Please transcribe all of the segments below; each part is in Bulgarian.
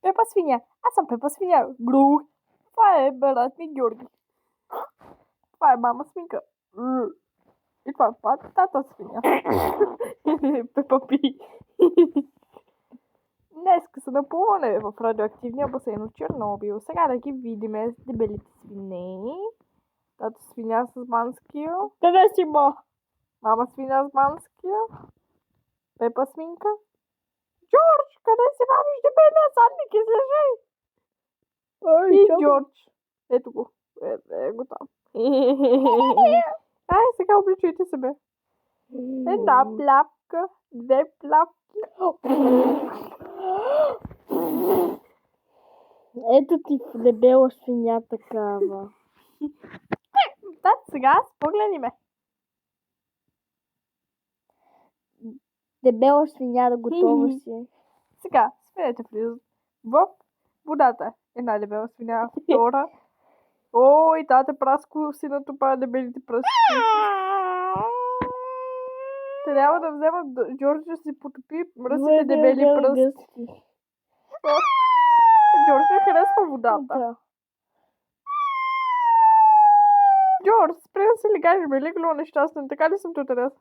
Пепа свиня. Аз съм Пепа свиня. Гру. Това е брат ми Георги. Това е мама свинка. И това е тата свиня. Пепа Пи. Днеска са напълване в радиоактивния басейн от Чернобил. Сега да ги видиме с дебелите свине. Тата свиня с манския. Къде си, ма? Мама свиня с манския. Пепа свинка. Джордж, къде си мамиш дебелия задник? Излежи! И Джордж. Ето го. Го там. Ай, сега обличайте се, бе. Една плявка, две плявки. Ето ти дебела свиня такава. Да, сега спогледай ме. Дебела свиня да готова си. Сега, свинете влизат в водата. Една дебела свиня, втора. О, и тата праско си натопава дебелите пръсти. Трябва да вземат Джордж да си потопи мръсните дебели пръсти. Джордж не харесва водата. Да. Джордж, спре да се легаш, бе, легло нещастен, така ли съм тут раз?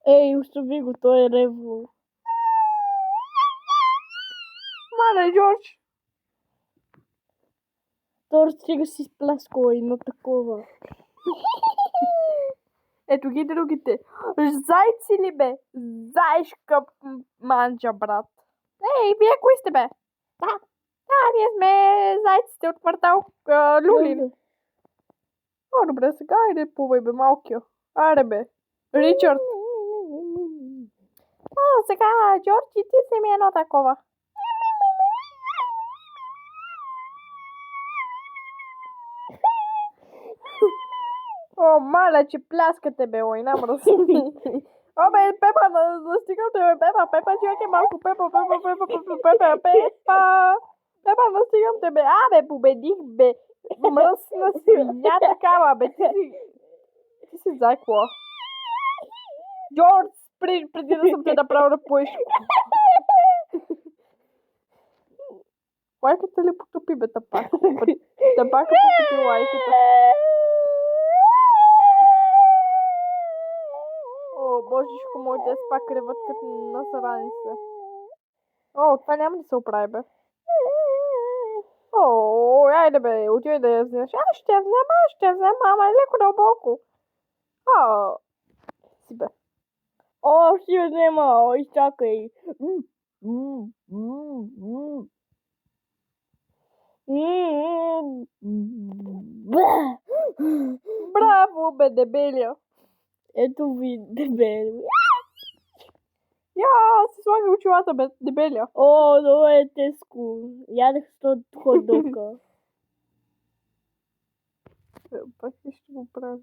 Ей, остави го, той е ревно. Мале, Джордж. Тор стига си сплескала едно такова. Ето ги другите. Зайци ли, бе? Зайшка манджа, брат. Ей, вие кои сте, бе? Да, ние сме зайците от квартал Люлин. О, добре, сега айде плувай, бе, малкия. Аре, бе. Ричард. О, сега, Джордж, и ти си ми едно такова. О, маля, че пляскате, бе, ой, намръс. О, бе, Пепа, настигам те, бе, Пепа, чакай малко, Пепа. Пепа, настигам те, бе, бе, победих, бе. Мръсна свиня такава, бе, ти си зайкла. Джордж, преди да съм те направил да поеш. Лайката ли потопи, бе, тапака? Тапака потопи лайката. О, божишко мой, те пак реват като насрани се. О, това няма да се оправи, бе. О, айде, бе, отивай да я вземеш. Аз ще я взема, ама е леко дълбоко. О, си, бе. О, ще я взема, изчакай. Браво, бе, дебелия. Ето ви, дебели. Я, си слагай очилата, бе, дебелия. О, много е тежко. Ядах 100 хот-дога. Пак ще го прави.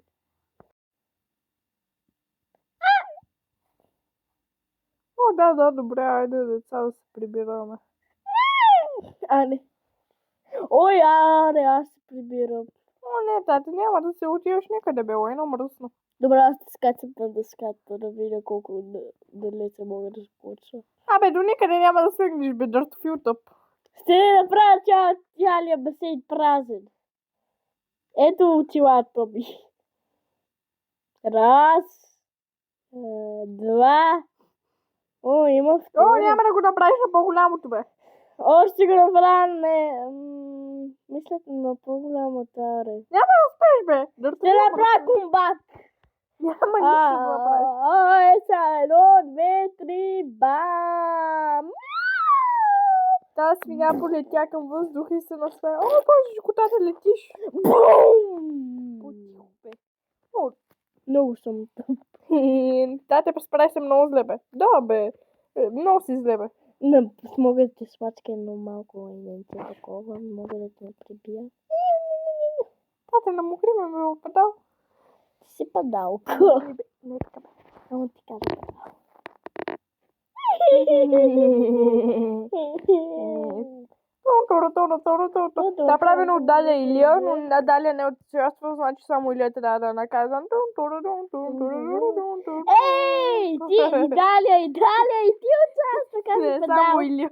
О, да, добре, айде, деца, да се прибираме. Не. Ой, аз се прибирам. О, не, тата, няма да се отиваш никъде, бе, едно мръсно. Добре, аз те скачам на дъската, да видя колко далече мога да скоча. Абе, до никъде няма да свигнеш, бе, дъртофил тъп. Ще направя цялия басейн празен. Ето очилата ми. Раз, два. О, има второ. О, няма да го направиш на по-голямото, бе. О, ще го направя, мисля на по-голямата аре. Няма да успееш, бе. Ще направя комбат. Няма нищо да направиш. Едно, две, три, бам! Та свиня полетя към въздуха и се насмея. О, боже, котата летиш. Бум! Потихо, бе. О, много съм тъп. Тате, справи се много зле, бе. Да, бе. Много си зле, бе. Мога да те смачка едно малко именце такова. Мога да те прибия. Тате, намокри ме, бе, падал. Ти си падалка. Не, така, бе. Само ти кажа падал. Направено от Даля Илия, но Даля не участва, значи само Илия трябва да наказан. Ей, ти, и Даля, и ти участва, каза Не, падал. само Илия.